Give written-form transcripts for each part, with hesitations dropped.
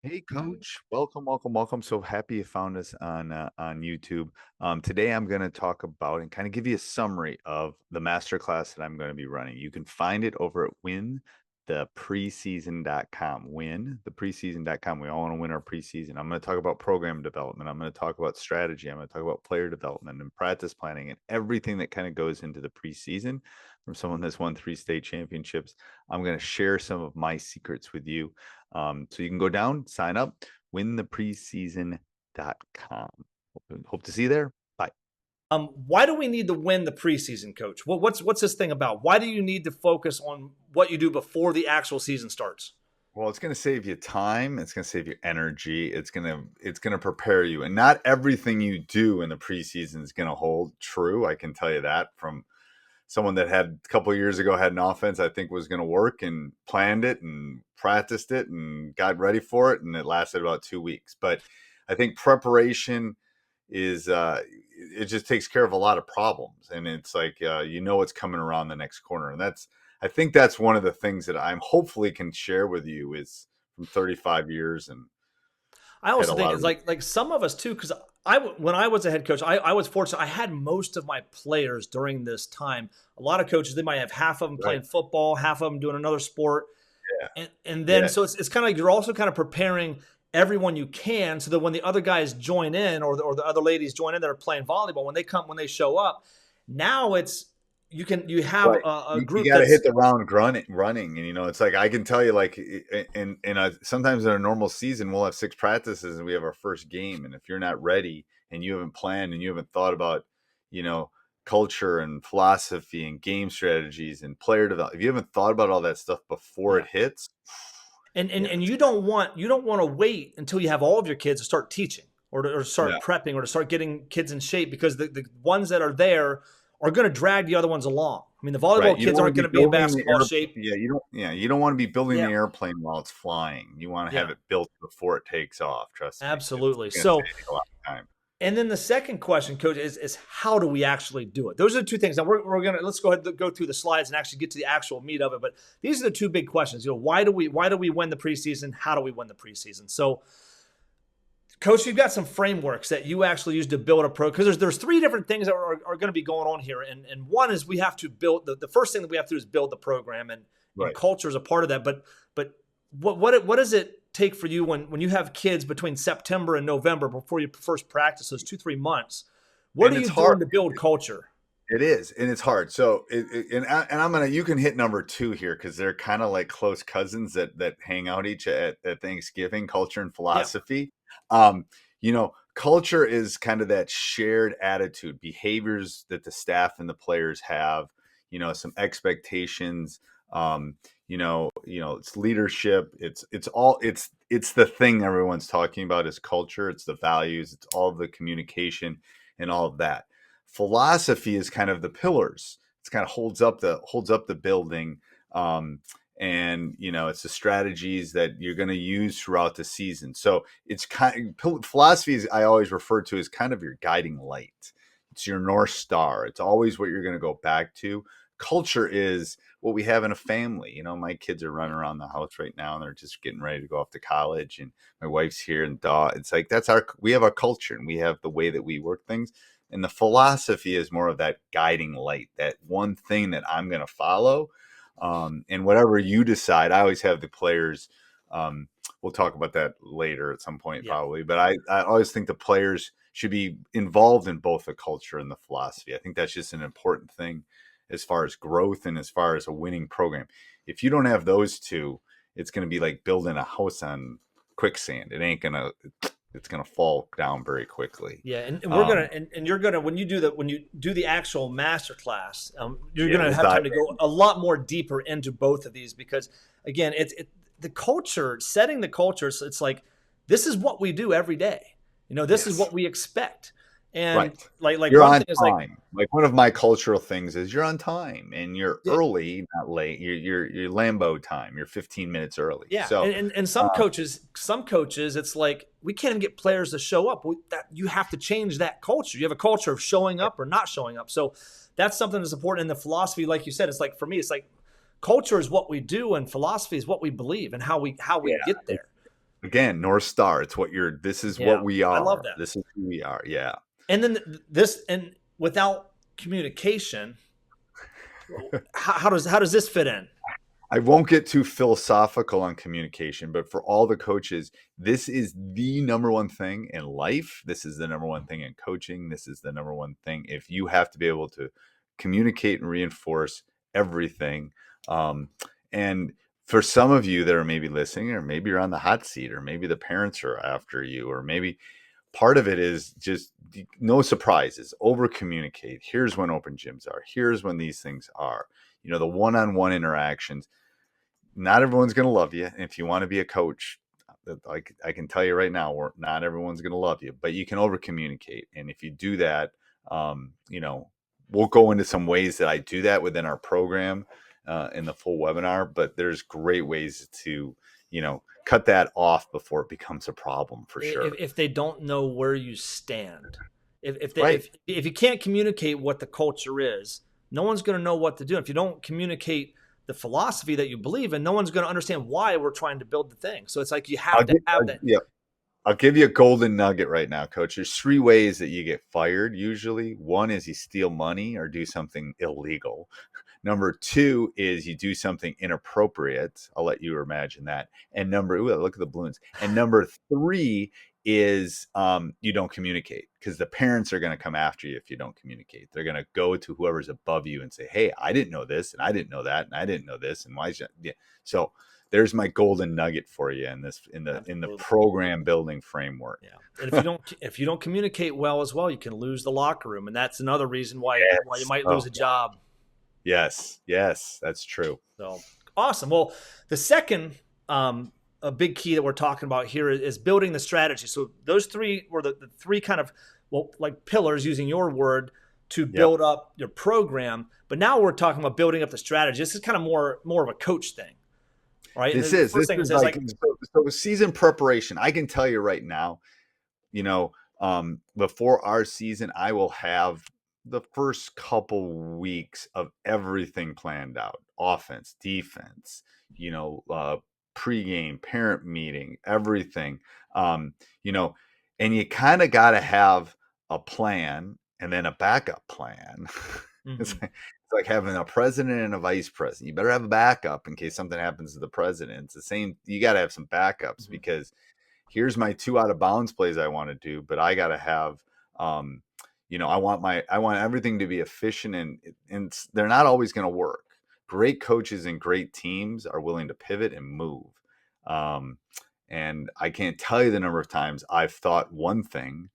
Hey, Coach. Welcome, welcome, welcome. So happy you found us on YouTube. Today, I'm going to talk about and kind of give you a summary of the masterclass that I'm going to be running. You can find it over at winthepreseason.com. Winthepreseason.com. We all want to win our preseason. I'm going to talk about program development. I'm going to talk about strategy. I'm going to talk about player development and practice planning and everything that kind of goes into the preseason. From someone that's won 3 state championships, I'm going to share some of my secrets with you, so you can go down, sign up, winthepreseason.com. Hope to see you there. Bye. Why do we need to win the preseason, Coach? What's this thing about? Why do you need to focus on what you do before the actual season starts? Well, it's going to save you time. It's going to save you energy. It's going to prepare you. And not everything you do in the preseason is going to hold true. I can tell you that from someone that had a couple of years ago had an offense I think was going to work and planned it and practiced it and got ready for it, and it lasted about 2 weeks. But I think preparation is it just takes care of a lot of problems, and it's like what's coming around the next corner, and I think that's one of the things that I'm hopefully can share with you is from 35 years and I had a also think lot it's of like some of us too, because when I was a head coach, I was fortunate. I had most of my players during this time. A lot of coaches, they might have half of them right. playing football, half of them doing another sport, Yeah, and then yeah, so it's kind of like you're also kind of preparing everyone you can, so that when the other guys join in, or the other ladies join in that are playing volleyball, when they show up, now it's you have right. a You group got to hit that's the round running, and it's like I can tell you, like sometimes in a normal season we'll have 6 practices and we have our first game, and if you're not ready and you haven't planned and you haven't thought about, you know, culture and philosophy and game strategies and player development, if you haven't thought about all that stuff before yeah. it hits, And it's you don't want to wait until you have all of your kids to start teaching, or to yeah, start prepping, or to start getting kids in shape, because the ones that are there are going to drag the other ones along. I mean, the right. volleyball You don't kids want to aren't going be to be in building the basketball air. shape. You don't want to be building Yeah, the airplane while it's flying. You want to have yeah, it built before it takes off. Trust me, it's absolutely. going to So, take a lot of time. and then the second question, Coach, is how do we actually do it? Those are the two things. Now let's go ahead and go through the slides and actually get to the actual meat of it. But these are the two big questions. Why do we win the preseason? How do we win the preseason? So, Coach, you've got some frameworks that you actually use to build a pro, because there's three different things that are going to be going on here, and one is we have to build the first thing that we have to do is build the program, and Right. culture is a part of that. But what does it take for you when you have kids between September and November before you first practice, those 2-3 months? What And are it's you hard. doing to build culture? It is, and it's hard. So, and I'm gonna you can hit number two here because they're kind of like close cousins that hang out each at Thanksgiving. Culture and Yeah, philosophy. Culture is kind of that shared attitude, behaviors that the staff and the players have. Some expectations. It's leadership. It's the thing everyone's talking about is culture. It's the values. It's all the communication and all of that. Philosophy is kind of the pillars. It's kind of holds up the building. And it's the strategies that you're going to use throughout the season. So it's philosophy is, I always refer to as kind of your guiding light. It's your North Star. It's always what you're going to go back to. Culture is what we have in a family. My kids are running around the house right now and they're just getting ready to go off to college, and my wife's here, and it's like we have our culture and we have the way that we work things, and the philosophy is more of that guiding light, that one thing that I'm going to follow. And whatever you decide, I always have the players. We'll talk about that later at some point, yeah. probably. But I always think the players should be involved in both the culture and the philosophy. I think that's just an important thing as far as growth and as far as a winning program. If you don't have those two, it's going to be like building a house on quicksand. It's gonna fall down very quickly. Yeah, and we're gonna Um, and you're gonna when you do the actual master class, you're yeah, gonna we'll have dive time to go a lot more deeper into both of these, because again, the culture, setting the culture. It's like, this is what we do every day. This is Yes. what we expect, and Right. like You're one on thing is like, time. Like, one of my cultural things is you're on time and you're yeah, early, not late. You're Lambo time. You're 15 minutes early. yeah, So, and uh, some coaches, it's like we can't even get players to show up. That you have to change that culture. You have a culture of showing up or not showing up. So that's something that's important in the philosophy. Like you said, it's like, for me, it's like culture is what we do, and philosophy is what we believe and how we yeah, get it's there. Again, North Star. It's this is what Yeah, we I love are. that. This is who we are. Yeah. And then this, and without communication, how does this fit in? I won't get too philosophical on communication, but for all the coaches, this is the number one thing in life. This is the number one thing in coaching. This is the number one thing. If you have to be able to communicate and reinforce everything. And for some of you that are maybe listening, or maybe you're on the hot seat, or maybe the parents are after you, or maybe part of it is just no surprises, over communicate. Here's when open gyms are. Here's when these things are. The one-on-one interactions. Not everyone's going to love you. And if you want to be a coach, I can tell you right now, not everyone's going to love you, but you can over communicate. And if you do that, we'll go into some ways that I do that within our program in the full webinar, but there's great ways to, cut that off before it becomes a problem for sure. If they don't know where you stand, Right. if you can't communicate what the culture is, no one's going to know what to do. If you don't communicate the philosophy that you believe in, no one's going to understand why we're trying to build the thing. So it's like you have to have that. Yeah. I'll give you a golden nugget right now, coach. There's 3 ways that you get fired usually. One is you steal money or do something illegal. Number 2 is you do something inappropriate. I'll let you imagine that. And look at the balloons. And number 3 is you don't communicate, because the parents are going to come after you if you don't communicate. They're going to go to whoever's above you and say, hey, I didn't know this, and I didn't know that, and I didn't know this, and why is that? Yeah. So there's my golden nugget for you in the program building framework. Yeah, and if you don't communicate well as well, you can lose the locker room, and that's another reason why you might lose a job. Yes, that's true. So awesome. Well, the second a big key that we're talking about here is building the strategy. So those 3 were the 3 kind of, like pillars, using your word, to build up your program. But now we're talking about building up the strategy. This is kind of more of a coach thing. Right. This is so season preparation. I can tell you right now, before our season, I will have the first couple weeks of everything planned out: offense, defense, pregame, parent meeting, everything. And you kind of got to have a plan and then a backup plan. Mm-hmm. It's like having a president and a vice president. You better have a backup in case something happens to the president. It's the same. You got to have some backups, Mm-hmm. because here's my 2 out of bounds plays I want to do, but I got to have, I want everything to be efficient, and they're not always going to work. Great coaches and great teams are willing to pivot and move. And I can't tell you the number of times I've thought one thing,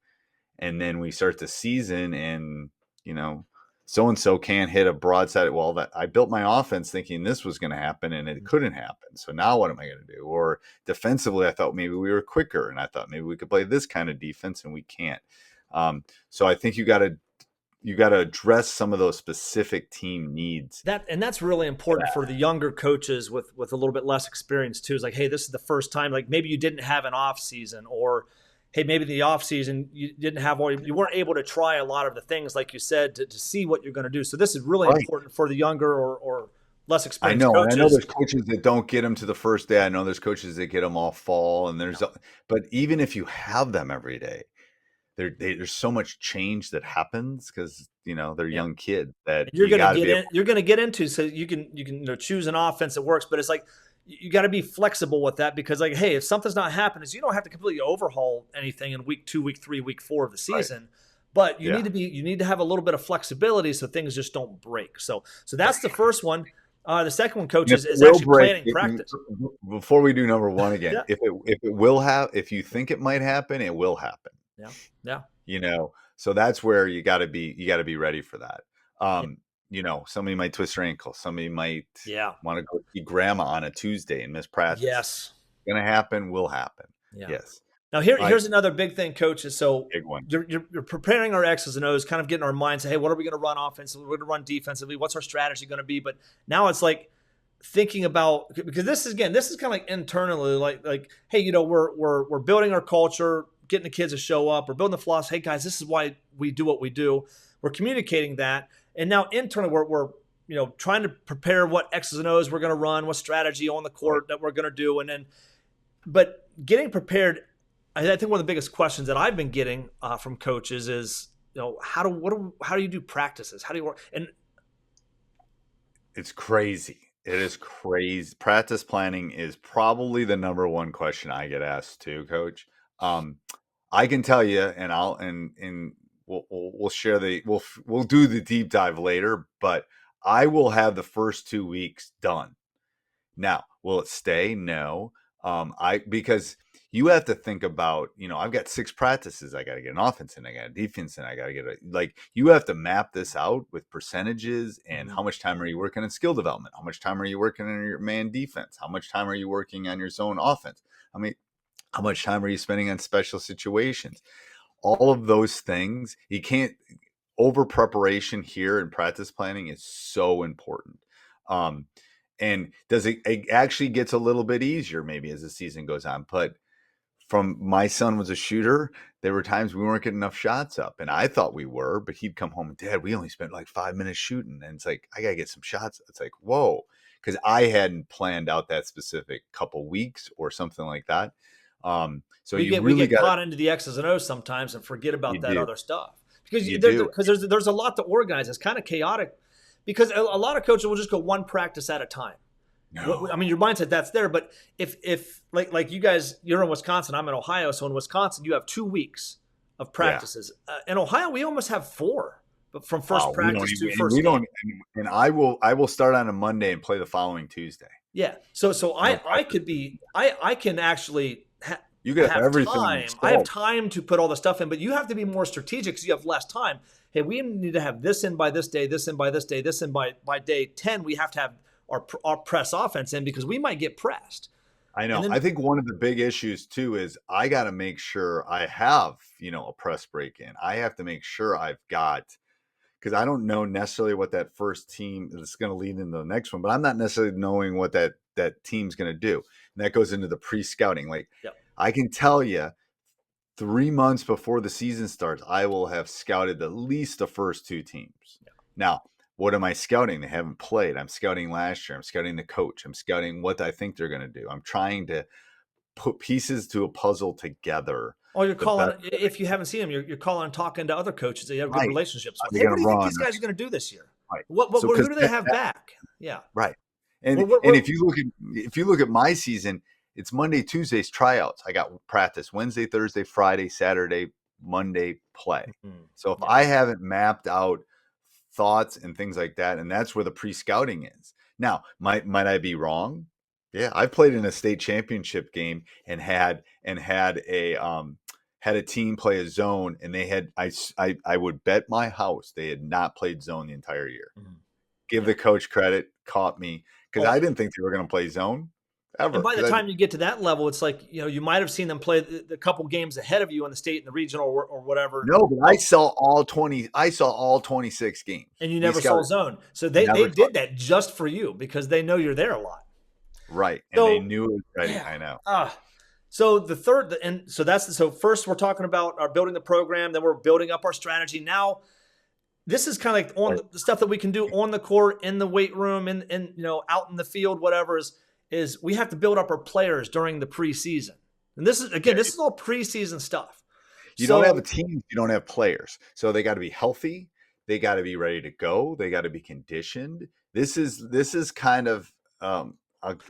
and then we start the season and, so-and-so can't hit a broadside. Well, that I built my offense thinking this was going to happen, and it couldn't happen. So now what am I going to do? Or defensively, I thought maybe we were quicker, and I thought maybe we could play this kind of defense, and we can't. So I think you got to address some of those specific team needs. That's really important for the younger coaches with a little bit less experience too. Is like, hey, this is the first time. Like maybe you didn't have an off season, or hey, maybe the off season you didn't have, or you weren't able to try a lot of the things, like you said, to see what you're going to do. So this is really important for the younger or less experienced coaches. I know there's coaches that don't get them to the first day. I know there's coaches that get them all fall, and but even if you have them every day, there's so much change that happens, because they're young kids that you're going to get into. So you can choose an offense that works, but it's like you got to be flexible with that, because like, hey, if something's not happening, so you don't have to completely overhaul anything in week 2, week 3, week 4 of the season. Right. But you need to have a little bit of flexibility so things just don't break. So that's the first one. The second one, coach, is actually planning practice. Before we do number 1 again, if you think it might happen, it will happen. Yeah. So that's where you got to be ready for that. Somebody might twist their ankle. Somebody might want to go see grandma on a Tuesday and miss practice. Yes. It's going to happen, will happen. Yeah. Yes. Now here's another big thing, coach. Is so big one. You're preparing our X's and O's, kind of getting our minds. Hey, what are we going to run offensively? We're going to run defensively. What's our strategy going to be? But now it's like thinking about, because this is kind of like internally, like hey, we're building our culture, getting the kids to show up. We're building the philosophy. Hey guys, this is why we do what we do. We're communicating that, and now internally we're trying to prepare what X's and O's we're going to run, what strategy on the court that we're going to do, and then but getting prepared, I think one of the biggest questions that I've been getting from coaches is, how do you do practices? How do you work? And It's crazy. It is crazy. Practice planning is probably the number one question I get asked too, Coach. Um, I can tell you, and we'll share we'll do the deep dive later. But I will have the first 2 weeks done. Now, will it stay? No. I because you have to think about, I've got 6 practices. I got to get an offense in, I got a defense in, I got to get you have to map this out with percentages and Mhm. how much time are you working on skill development? How much time are you working on your man defense? How much time are you working on your zone offense? I mean, how much time are you spending on special situations? All of those things, you can't over preparation here in practice planning is so important. Um, and it actually gets a little bit easier maybe as the season goes on. But from my son was a shooter, there were times we weren't getting enough shots up, and I thought we were, but he'd come home and, Dad, we only spent like 5 minutes shooting, and it's like I gotta get some shots. It's like, whoa, because I hadn't planned out that specific couple weeks or something like that. So we you get we really get got caught into the X's and O's sometimes and forget about you that do other stuff because you do there's a lot to organize. It's kind of chaotic because a lot of coaches will just go one practice at a time. I mean, no, your mindset that's there, but if like you guys, you're in Wisconsin, I'm in Ohio, so in Wisconsin you have 2 weeks of yeah. practices. In Ohio, we almost have four, but from first Wow, we don't practice to even, and we first game. don't, and I will start on a Monday and play the following Tuesday. Yeah, so No I practice. could be I can actually You could have have everything on the time. I have scope. time to put all the stuff in, but you have to be more strategic because you have less time. Hey, we need to have this in by this day, this in by this day, this in by day 10. We have to have our press offense in because we might get pressed. I And know. I then think one of the big issues too is I got to make sure I have, a press break in. I have to make sure I've got, because I don't know necessarily what that first team is going to lead into the next one, but I'm not necessarily knowing what that team's going to do. And that goes into the pre-scouting. Like yep. I can tell you 3 months before the season starts, I will have scouted at least the first 2 teams. Now, what am I scouting? They haven't played. I'm scouting last year. I'm scouting the coach. I'm scouting what I think they're going to do. I'm trying to put pieces to a puzzle together. Oh, you're The best calling if you haven't seen them, you're calling and talking to other coaches that you have good right. relationships Are with. they Hey, going what to do you think run? these guys are going to do this year? Right. What So who because do they have back? Yeah. right. And We're if you look at my season, it's Monday, Tuesdays tryouts. I got practice Wednesday, Thursday, Friday, Saturday, Monday play. Mhm. So if Yeah. I haven't mapped out thoughts and things like that, and that's where the pre-scouting is. Now, might I be wrong? Yeah, I played in a state championship game and had a team play a zone, and they had I would bet my house they had not played zone the entire year. Mhm. Give Yeah. the coach credit, caught me because Well, I didn't think they were going to play zone and ever. by the Because I time you get to that level, it's like you might have seen them play the couple games ahead of you in the state and the regional or whatever. no, but I Oh, saw all 20. I saw all 26 games. and you We never saw scouted, zone. So they never saw did that just for you because they know you're there a lot. right, and they So knew it was ready. yeah. I know. So the third, and so that's so first we're talking about our building the program, then we're building up our strategy. Now this is kind of like on the stuff that we can do on the court, in the weight room, in out in the field, whatever is we have to build up our players during the preseason. And this is Yeah, again, this is all preseason stuff. you don't have a So team, you don't have players. So they got to be healthy, they got to be ready to go, they got to be conditioned. This is kind of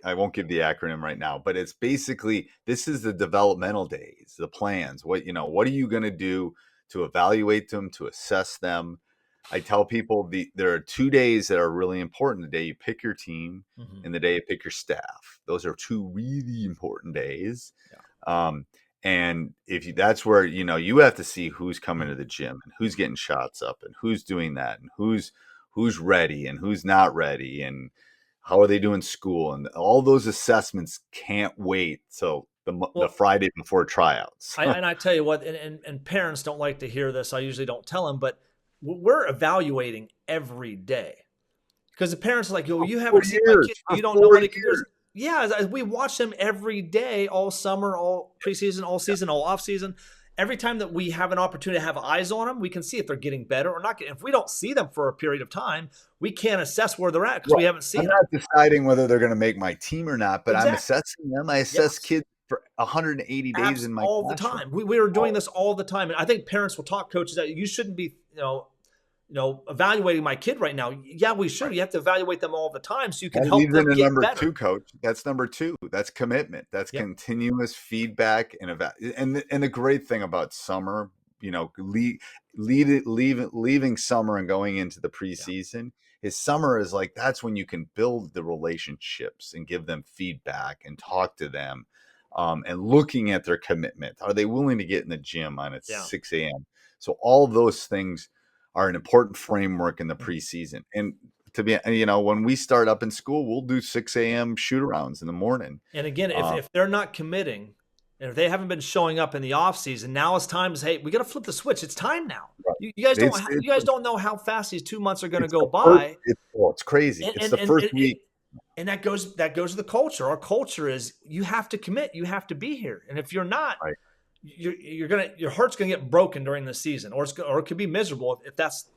I won't give the acronym right now, but it's basically this is the developmental days, the plans. What are you going to do to evaluate them, to assess them? I tell people there are 2 days that are really important: the day you pick your team mhm, and the day you pick your staff. Those are two really important days. yeah. Um, and that's where you have to see who's coming to the gym and who's getting shots up and who's doing that and who's ready and who's not ready and how are they doing school, and all those assessments can't wait till the Well, Friday before tryouts. I tell you what, and parents don't like to hear this. I usually don't tell them, but we're evaluating every day because the parents are like, "Yo, you For haven't seen my years, kid. for You don't know four what he can do." years. Yeah, we watch them every day, all summer, all preseason, all season, all off season. Every time that we have an opportunity to have eyes on them, we can see if they're getting better or not. If we don't see them for a period of time, we can't assess where they're at because Right. we haven't I'm seen them. not deciding whether they're going to make my team or not, but I'm Exactly. assessing them. I assess Yes. kids 180 days in my all the classroom. time. We were doing this all the time. And I think parents will talk coaches that you shouldn't be, evaluating my kid right now. Yeah, we should. Right. You have to evaluate them all the time so you can That help leads them into get number better. 2, coach. That's number 2. That's commitment. That's Yep. continuous feedback and and the great thing about summer, leaving summer and going into the Yeah. preseason is summer is like that's when you can build the relationships and give them feedback and talk to them, and looking at their commitment. Are they willing to get in the gym on at Yeah. 6 a.m.? So all of those things are an important framework in the Mhm. preseason. And to be, when we start up in school, we'll do 6 a.m. shoot arounds in the morning. And again, Uh, if they're not committing and if they haven't been showing up in the off season, now it's time to say, hey, we got to flip the switch. It's time now. right. You guys don't It's it's you guys don't know how fast these 2 months are going to it's go the first. by. It's crazy. And It's and the and, first and, week. and that goes to the culture. Our culture is you have to commit. You have to be here. And if you're not, Right. your heart's gonna get broken during the season, or it could be miserable if that's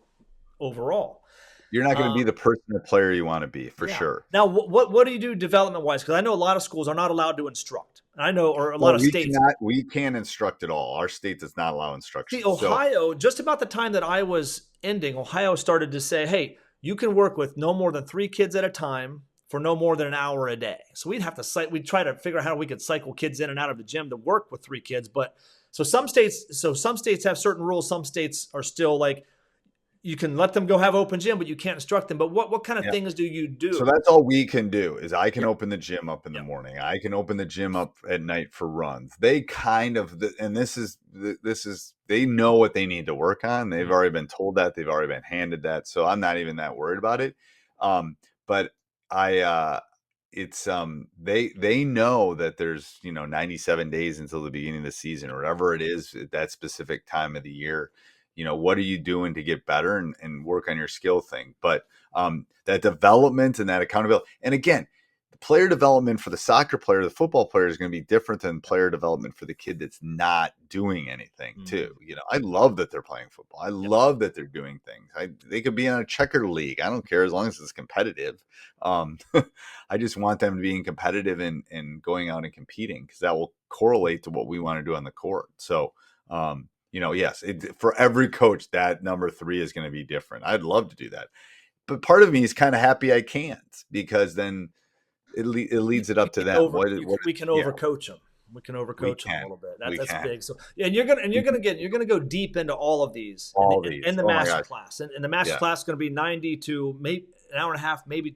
overall. You're not going to be Um, the person or player you want to be for yeah. sure. Now, what do you do development wise? Because I know a lot of schools are not allowed to instruct. I know, or a lot Well, of states. we can't instruct at all. Our state does not allow See, instruction. So Ohio, just about the time that I was ending, Ohio started to say, hey, you can work with no more than 3 kids at a time for no more than an hour a day. So we'd try to figure out how we could cycle kids in and out of the gym to work with 3 kids. But some states have certain rules. Some states are still like, you can let them go have open gym, but you can't instruct them. But what kind of yeah. things do you So do? that's all we can do is I can Yep. open the gym up in the Yep. morning. I can open the gym up at night for runs. They kind of, and this is they know what they need to work on. They've Mhm. already been told that. They've already been handed that. So I'm not even that worried about it. But I, it's they know that there's 97 days until the beginning of the season or whatever it is at that specific time of the year. What are you doing to get better and work on your skill thing? But that development and that accountability. And again, the player development for the soccer player, the football player is going to be different than player development for the kid that's not doing anything too. Mhm. I love that they're playing football. I Yep. love that they're doing things. They could be in a checker league. I don't care as long as it's competitive. I just want them to be competitive and going out and competing because that will correlate to what we want to do on the court. So, yes, for every coach, that number 3 is going to be different. I'd love to do that. But part of me is kind of happy I can't because then it leads it You up to can them. we can Yeah, overcoach them. We can we overcoach them a can. little bit. We That's can. big. So yeah, and you're We can gonna go deep into all of these all in these. the Oh my master gosh. class. And the master Yeah. class is gonna be 90 to maybe an hour and a half, maybe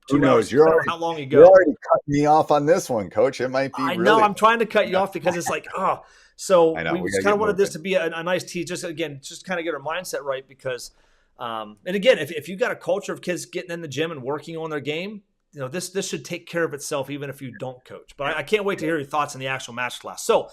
Who 2 hours, knows? You're depending on already how long you you're go. already cutting me off on this one, coach. It might be I know really I'm long. trying to cut you Yeah. off because it's like, so I know. we We just gotta kind get of wanted this moving. to be a nice tea, just kind of get our mindset right because, and again, if you've got a culture of kids getting in the gym and working on their game, this should take care of itself even if you don't coach. But Yeah. I can't wait to hear your thoughts on the actual match class. So